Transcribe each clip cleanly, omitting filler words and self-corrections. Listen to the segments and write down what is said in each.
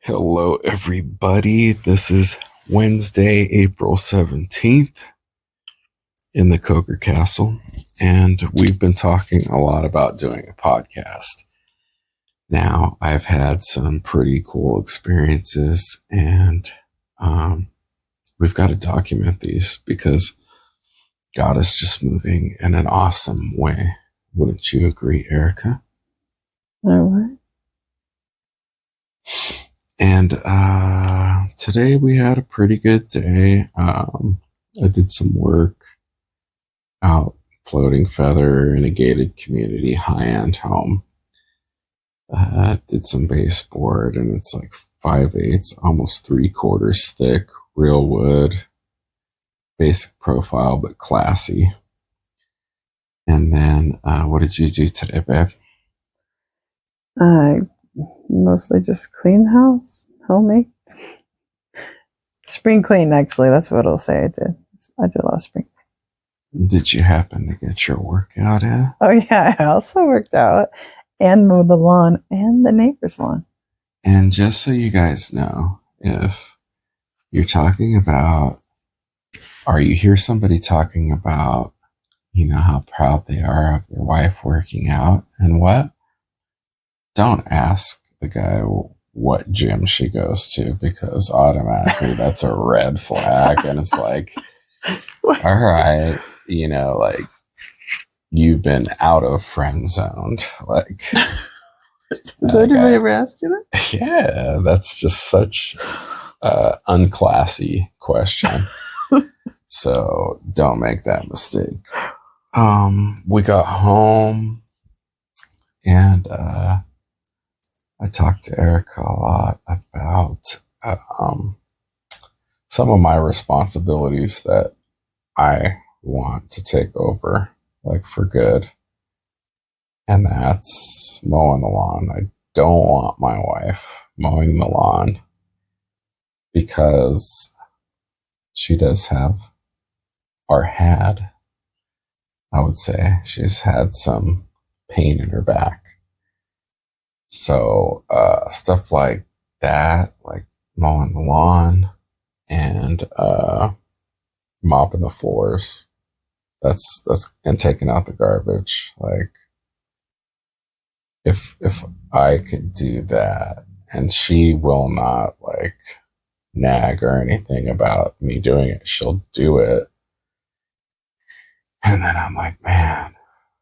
Hello, everybody. This is Wednesday, April 17th in the Coker Castle, and we've been talking a lot about doing a podcast. Now, I've had some pretty cool experiences, and we've got to document these because God is just moving in an awesome way. Wouldn't you agree, Erica? What? And today we had a pretty good day. I did some work out Floating Feather in a gated community high-end home. Did some baseboard, and it's like 5/8, almost 3/4 thick, real wood, basic profile but classy. And then what did you do today, babe? I mostly just clean house, homemade. Spring clean, actually. That's what it'll say I did. I did a lot of spring. Did you happen to get your workout in? Oh, yeah. I also worked out and mowed the lawn and the neighbor's lawn. And just so you guys know, if you're talking about, or you hear somebody talking about, how proud they are of their wife working out and what, don't ask the guy what gym she goes to, because automatically that's a red flag. And it's like, all right, like you've been out of friend zoned. Like, has anybody ever asked you that? Yeah, that's just such an unclassy question. So don't make that mistake. We got home and I talked to Erica a lot about some of my responsibilities that I want to take over, like for good. And that's mowing the lawn. I don't want my wife mowing the lawn because she does have, or had, I would say, she's had some pain in her back. So stuff like that, like mowing the lawn and mopping the floors, that's and taking out the garbage. Like if I could do that, and she will not like nag or anything about me doing it, she'll do it. And then I'm like, man,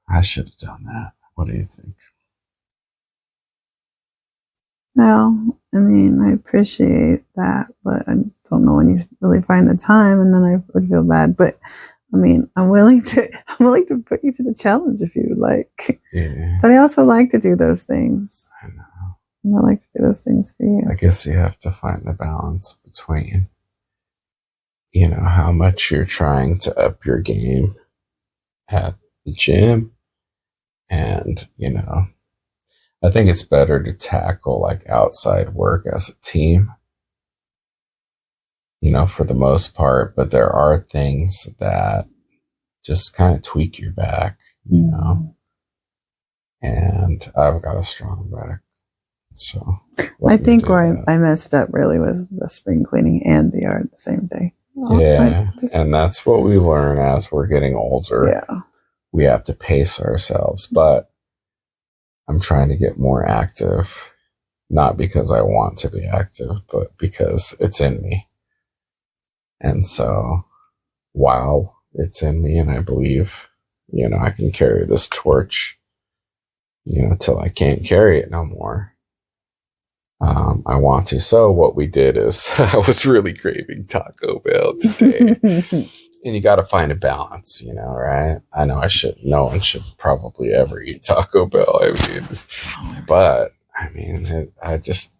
I should have done that. What do you think? Well, I mean, I appreciate that, but I don't know when you really find the time, and then I would feel bad. But I mean, I'm willing to put you to the challenge if you would like. Yeah. But I also like to do those things. I know. And I like to do those things for you. I guess you have to find the balance between, how much you're trying to up your game at the gym. And, I think it's better to tackle like outside work as a team, for the most part. But there are things that just kind of tweak your back, and I've got a strong back. So I think where I messed up really was the spring cleaning and the yard the same day. Yeah. And that's what we learn as we're getting older. Yeah. We have to pace ourselves, but I'm trying to get more active, not because I want to be active, but because it's in me. And so while it's in me and I believe, I can carry this torch, till I can't carry it no more. I want to. So what we did is I was really craving Taco Bell today. And you got to find a balance, right? I know no one should probably ever eat Taco Bell. But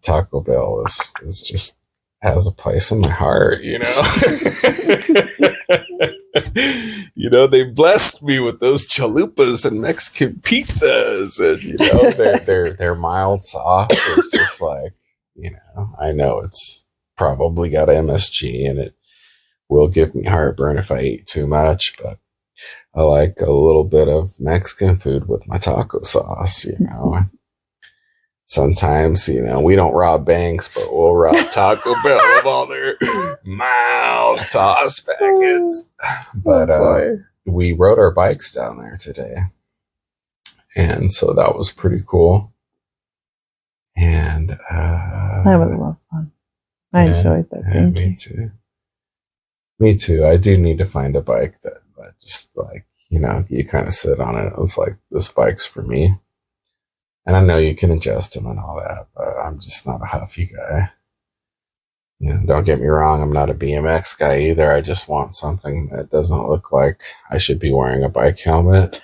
Taco Bell is just has a place in my heart, They blessed me with those chalupas and Mexican pizzas, and their mild sauce is just like, I know it's probably got MSG in it. Will give me heartburn if I eat too much, but I like a little bit of Mexican food with my taco sauce, Sometimes, we don't rob banks, but we'll little robbed Taco Bell of all their mild sauce packets. But we rode our bikes down there today. And so that was pretty cool. And that was a lot of fun. I enjoyed that. Thank you. Me too. Me too. I do need to find a bike that just like, you know, you kind of sit on it. It was like, this bike's for me. And I know you can adjust them and all that, but I'm just not a huffy guy. You know, don't get me wrong. I'm not a BMX guy either. I just want something that doesn't look like I should be wearing a bike helmet.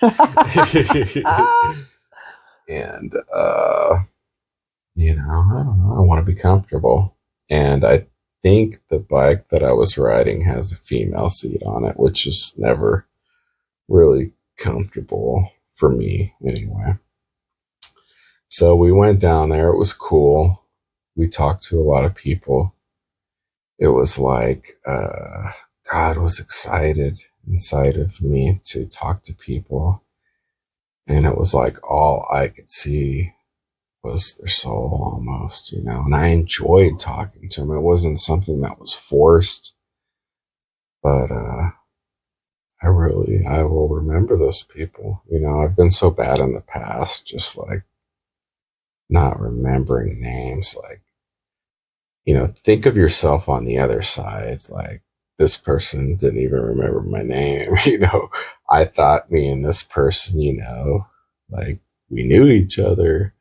And, you know, I don't know. I want to be comfortable. And I think the bike that I was riding has a female seat on it, which is never really comfortable for me anyway. So we went down there. It was cool. We talked to a lot of people. It was like, God was excited inside of me to talk to people. And it was like all I could see was their soul almost, you know, and I enjoyed talking to them. It wasn't something that was forced, but, I will remember those people. You know, I've been so bad in the past, just like not remembering names. Like, you know, think of yourself on the other side. Like, this person didn't even remember my name. You know, I thought me and this person, you know, like we knew each other.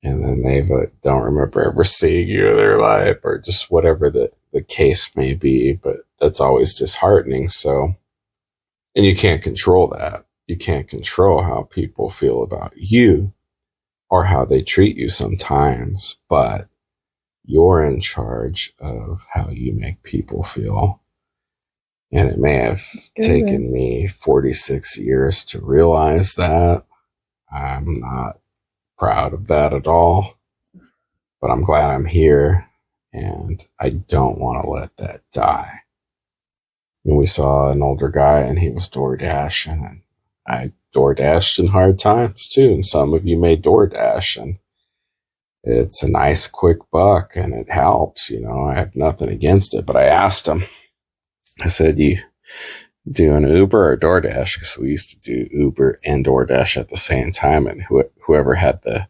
And then they don't remember ever seeing you in their life, or just whatever the case may be. But that's always disheartening. So, and you can't control that. You can't control how people feel about you or how they treat you sometimes, but you're in charge of how you make people feel. And it may have taken me 46 years to realize that. I'm not proud of that at all, but I'm glad I'm here, and I don't want to let that die. And we saw an older guy, and he was door dashing, and I door dashed in hard times too. And some of you may door dash, and it's a nice quick buck, and it helps. You know, I have nothing against it, but I asked him. I said, "You do an Uber or DoorDash?" Because we used to do Uber and DoorDash at the same time, and whoever had the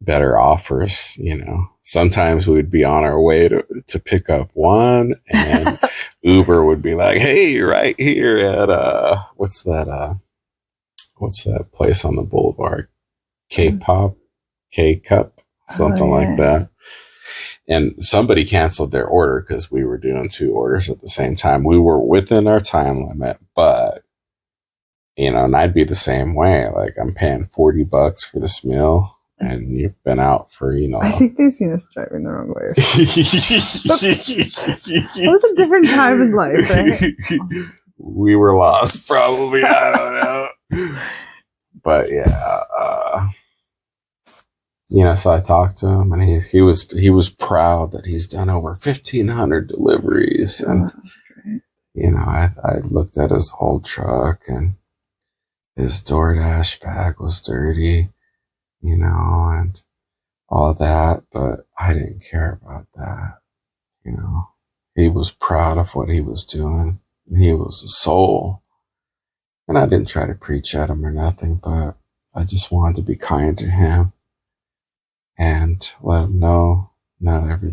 better offers, you know, sometimes we would be on our way to pick up one, and Uber would be like, "Hey, you're right here at what's that place on the boulevard? K-pop, K-cup, something like that." And somebody canceled their order because we were doing 2 orders at the same time. We were within our time limit, but, you know, and I'd be the same way. Like, I'm paying $40 for this meal, and you've been out for, you know. I think they seen us driving the wrong way. It was a different time in life, right? We were lost, probably. I don't know. But yeah, you know, so I talked to him, and he was proud that he's done over 1,500 deliveries. And, that's great. You know, I looked at his old truck, and his DoorDash bag was dirty, you know, and all of that, but I didn't care about that. You know, he was proud of what he was doing. He was a soul. And I didn't try to preach at him or nothing, but I just wanted to be kind to him and let him know not every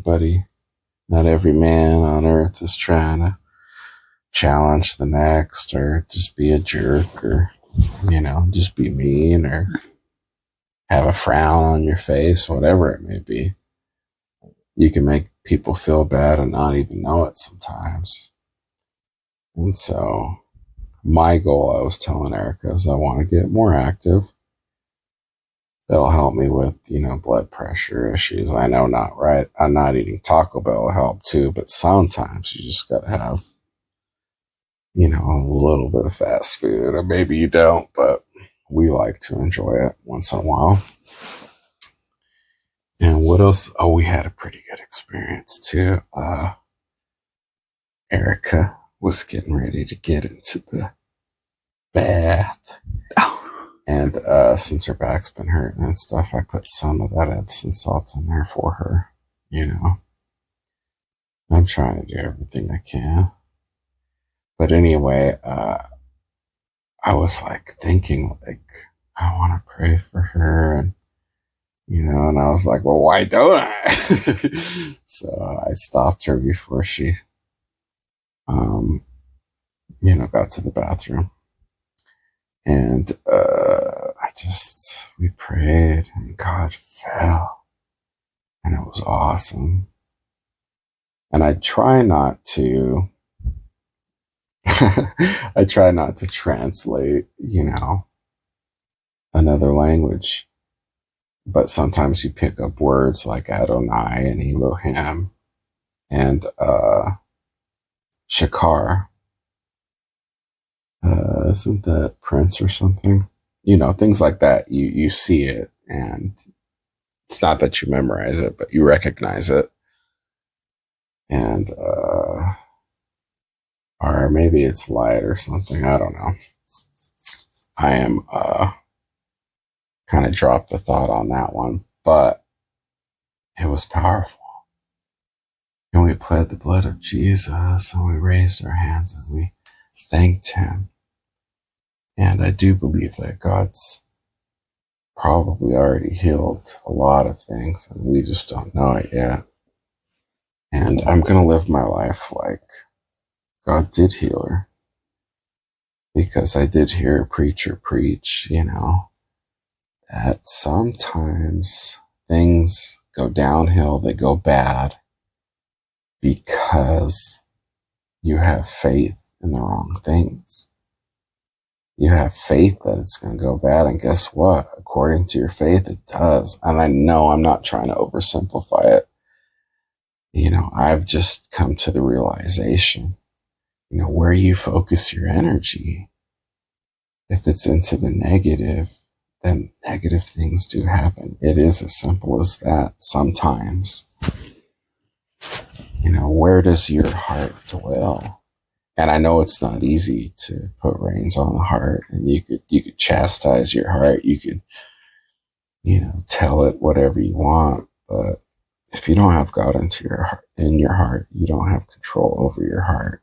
man on earth is trying to challenge the next or just be a jerk or, you know, just be mean or have a frown on your face, whatever it may be. You can make people feel bad and not even know it sometimes. And so my goal, I was telling Erica, is I want to get more active. That'll help me with, you know, blood pressure issues. I know not right. I'm not eating Taco Bell will help too, but sometimes you just got to have, you know, a little bit of fast food, or maybe you don't, but we like to enjoy it once in a while. And what else? Oh, we had a pretty good experience too. Erica was getting ready to get into the bath. And since her back's been hurting and stuff, I put some of that Epsom salt in there for her, you know. I'm trying to do everything I can. But anyway, I was like thinking, like, I want to pray for her. And, and I was like, well, why don't I? So I stopped her before she, um, got to the bathroom. And we prayed and God fell. And it was awesome. And I try not to, I try not to translate, another language. But sometimes you pick up words like Adonai and Elohim and Shakar. Isn't that Prince or something? Things like that. You see it, and it's not that you memorize it, but you recognize it. And or maybe it's light or something. I don't know. I am kind of dropped the thought on that one, but it was powerful. And we pled the blood of Jesus, and we raised our hands and we thanked him. And I do believe that God's probably already healed a lot of things, and we just don't know it yet. And I'm going to live my life like God did heal her, because I did hear a preacher preach, that sometimes things go downhill, they go bad because you have faith in the wrong things. You have faith that it's going to go bad, and guess what? According to your faith, it does. And I know I'm not trying to oversimplify it. I've just come to the realization, where you focus your energy, if it's into the negative, then negative things do happen. It is as simple as that sometimes. Where does your heart dwell? And I know it's not easy to put reins on the heart, and you could chastise your heart. You could, tell it whatever you want. But if you don't have God in your heart, you don't have control over your heart.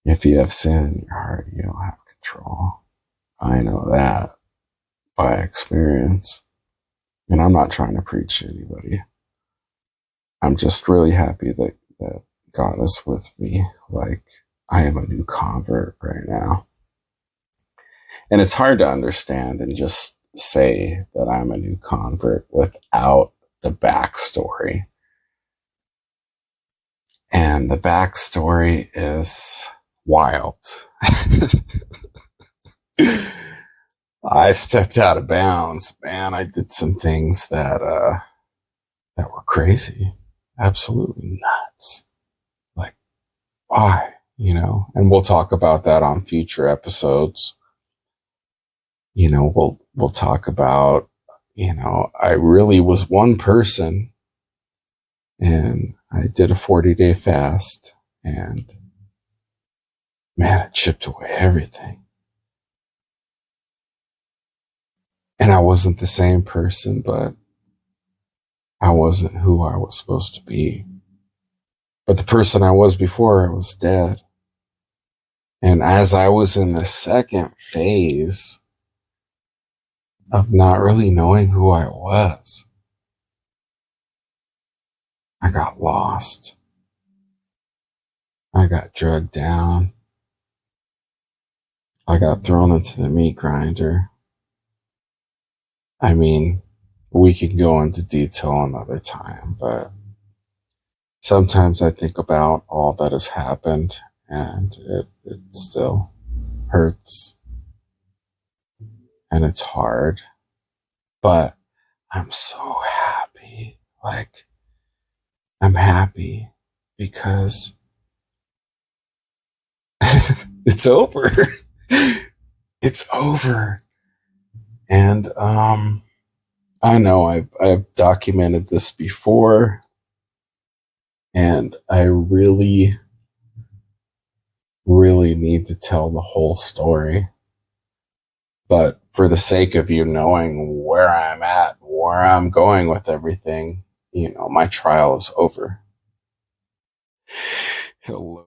If you have sin in your heart, you don't have control. I know that by experience. And I'm not trying to preach to anybody. I'm just really happy that God is with me. Like, I am a new convert right now. And it's hard to understand and just say that I'm a new convert without the backstory. And the backstory is wild. I stepped out of bounds, man. I did some things that were crazy, absolutely nuts. Like, why? And we'll talk about that on future episodes. We'll talk about, I really was one person, and I did a 40-day fast, and man, it chipped away everything. And I wasn't the same person, but I wasn't who I was supposed to be. But the person I was before, I was dead. And as I was in the second phase of not really knowing who I was, I got lost. I got drugged down. I got thrown into the meat grinder. I mean, we could go into detail another time, but sometimes I think about all that has happened, and it still hurts, and it's hard, but I'm so happy. Like, I'm happy because it's over. It's over. And I know I've documented this before, and I really, really need to tell the whole story. But for the sake of you knowing where I'm at, where I'm going with everything, my trial is over. He'll